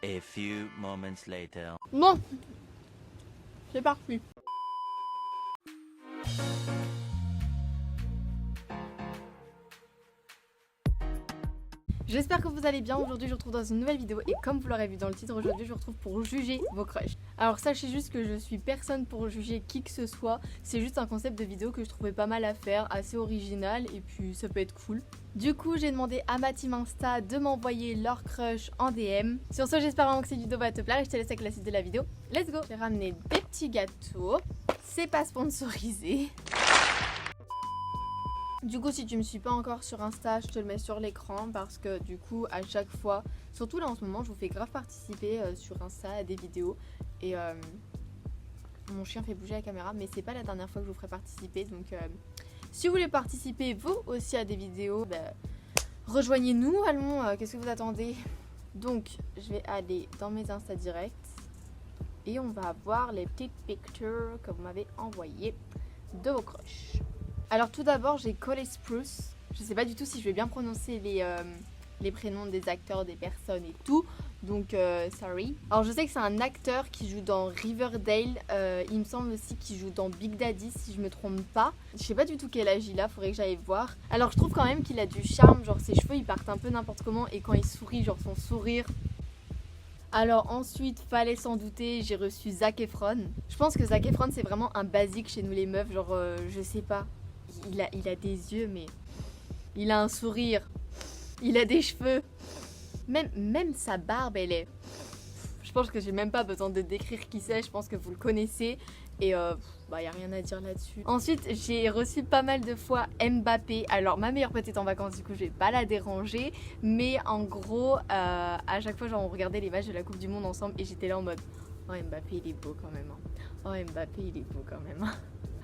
A few moments later. Bon, c'est parti. J'espère que vous allez bien. Aujourd'hui je vous retrouve dans une nouvelle vidéo et comme vous l'aurez vu dans le titre, aujourd'hui je vous retrouve pour juger vos crushs. Alors sachez juste que je suis personne pour juger qui que ce soit, c'est juste un concept de vidéo que je trouvais pas mal à faire, assez original et puis ça peut être cool. Du coup j'ai demandé à ma team Insta de m'envoyer leur crush en DM. Sur ce j'espère vraiment que cette vidéo va te plaire et je te laisse avec la suite de la vidéo. Let's go. J'ai ramené des petits gâteaux, c'est pas sponsorisé. Du coup si tu me suis pas encore sur Insta, je te le mets sur l'écran parce que du coup à chaque fois, surtout là en ce moment, je vous fais grave participer sur Insta à des vidéos et mon chien fait bouger la caméra mais c'est pas la dernière fois que je vous ferai participer donc si vous voulez participer vous aussi à des vidéos, rejoignez-nous, allons, qu'est-ce que vous attendez? Donc je vais aller dans mes Insta directs et on va voir les petites pictures que vous m'avez envoyées de vos crushs. Alors tout d'abord j'ai Cole Sprouse, je sais pas du tout si je vais bien prononcer les prénoms des acteurs, des personnes et tout, donc sorry. Alors je sais que c'est un acteur qui joue dans Riverdale, il me semble aussi qu'il joue dans Big Daddy si je me trompe pas. Je sais pas du tout quel âge il a, faudrait que j'aille voir. Alors je trouve quand même qu'il a du charme, genre ses cheveux ils partent un peu n'importe comment et quand il sourit, genre son sourire. Alors ensuite, fallait s'en douter, j'ai reçu Zac Efron. Je pense que Zac Efron c'est vraiment un basique chez nous les meufs, genre je sais pas. Il a des yeux, mais il a un sourire. Il a des cheveux. Même sa barbe, elle est... Je pense que j'ai même pas besoin de décrire qui c'est. Je pense que vous le connaissez. Et y a rien à dire là-dessus. Ensuite, j'ai reçu pas mal de fois Mbappé. Alors, ma meilleure pote est en vacances, du coup, je vais pas la déranger. Mais en gros, à chaque fois, genre, on regardait les matchs de la Coupe du Monde ensemble. Et j'étais là en mode, oh Mbappé, il est beau quand même. Oh Mbappé, il est beau quand même.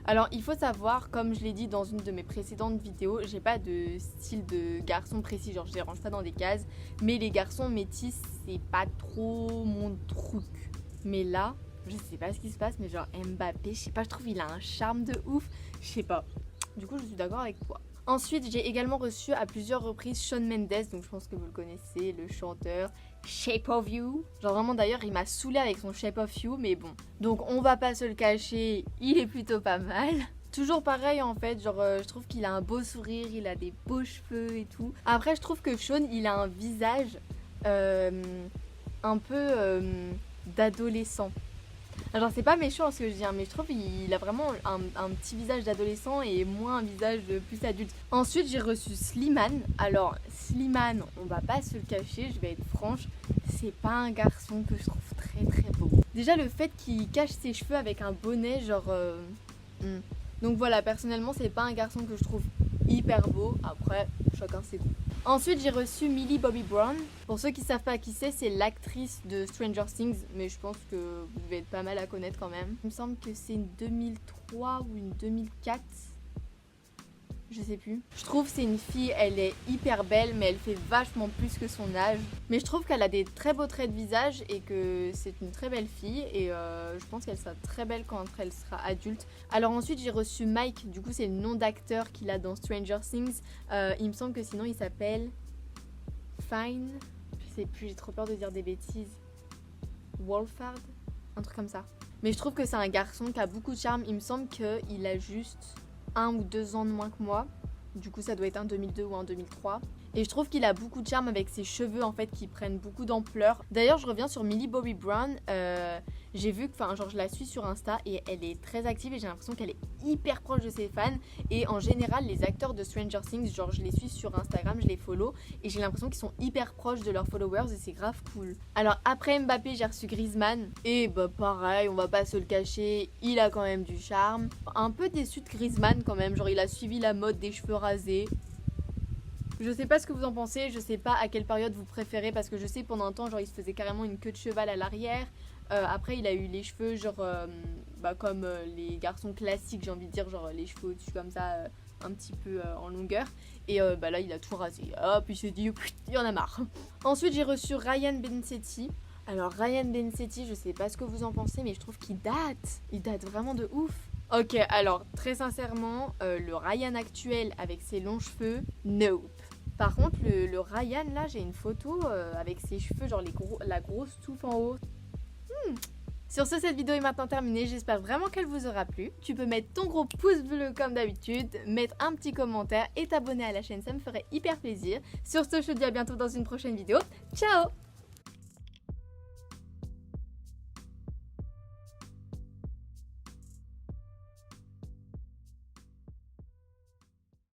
Alors il faut savoir, comme je l'ai dit dans une de mes précédentes vidéos, j'ai pas de style de garçon précis, genre je les range pas dans des cases, mais les garçons métis c'est pas trop mon truc. Mais là, je sais pas ce qui se passe, mais genre Mbappé, je sais pas, je trouve il a un charme de ouf, je sais pas. Du coup je suis d'accord avec toi. Ensuite j'ai également reçu à plusieurs reprises Shawn Mendes, donc je pense que vous le connaissez, le chanteur. Shape of You. Genre vraiment d'ailleurs il m'a saoulé avec son Shape of You, mais bon. Donc on va pas se le cacher, il est plutôt pas mal. Toujours pareil en fait, genre je trouve qu'il a un beau sourire, il a des beaux cheveux et tout. Après je trouve que Shawn il a un visage un peu d'adolescent. Alors c'est pas méchant ce que je dis, mais je trouve qu'il a vraiment un petit visage d'adolescent et moins un visage de plus adulte. Ensuite j'ai reçu Slimane. Alors Slimane, on va pas se le cacher, je vais être franche, c'est pas un garçon que je trouve très très beau. Déjà le fait qu'il cache ses cheveux avec un bonnet, genre... Donc voilà, personnellement c'est pas un garçon que je trouve hyper beau, après chacun ses goûts. Ensuite j'ai reçu Millie Bobby Brown. Pour ceux qui savent pas qui c'est l'actrice de Stranger Things, mais je pense que vous devez être pas mal à connaître quand même. Il me semble que c'est une 2003 ou une 2004. Je sais plus. Je trouve que c'est une fille, elle est hyper belle mais elle fait vachement plus que son âge. Mais je trouve qu'elle a des très beaux traits de visage et que c'est une très belle fille et je pense qu'elle sera très belle quand elle sera adulte. Alors ensuite j'ai reçu Mike, du coup c'est le nom d'acteur qu'il a dans Stranger Things. Il me semble que sinon il s'appelle Fine, je sais plus, j'ai trop peur de dire des bêtises. Wolfhard, un truc comme ça. Mais je trouve que c'est un garçon qui a beaucoup de charme, il me semble qu'il a juste 1 ou 2 ans de moins que moi. Du coup ça doit être un 2002 ou un 2003. Et je trouve qu'il a beaucoup de charme avec ses cheveux en fait qui prennent beaucoup d'ampleur. D'ailleurs je reviens sur Millie Bobby Brown. J'ai vu que, genre je la suis sur Insta et elle est très active et j'ai l'impression qu'elle est hyper proche de ses fans. Et en général les acteurs de Stranger Things, genre je les suis sur Instagram, je les follow et j'ai l'impression qu'ils sont hyper proches de leurs followers et c'est grave cool. Alors après Mbappé j'ai reçu Griezmann et pareil, on va pas se le cacher, il a quand même du charme. Un peu déçu de Griezmann quand même, genre il a suivi la mode des cheveux rasés. Je sais pas ce que vous en pensez, je sais pas à quelle période vous préférez parce que je sais pendant un temps genre il se faisait carrément une queue de cheval à l'arrière. Après il a eu les cheveux genre comme les garçons classiques, j'ai envie de dire, genre les cheveux au-dessus comme ça un petit peu en longueur. Et là il a tout rasé, hop il s'est dit il y en a marre. Ensuite j'ai reçu Ryan Bensetti. Alors Ryan Bensetti, je sais pas ce que vous en pensez mais je trouve qu'il date vraiment de ouf. Ok, alors très sincèrement, le Ryan actuel avec ses longs cheveux, nope. Par contre, le Ryan, là, j'ai une photo avec ses cheveux, genre la grosse touffe en haut. Sur ce, cette vidéo est maintenant terminée. J'espère vraiment qu'elle vous aura plu. Tu peux mettre ton gros pouce bleu comme d'habitude, mettre un petit commentaire et t'abonner à la chaîne, ça me ferait hyper plaisir. Sur ce, je te dis à bientôt dans une prochaine vidéo. Ciao!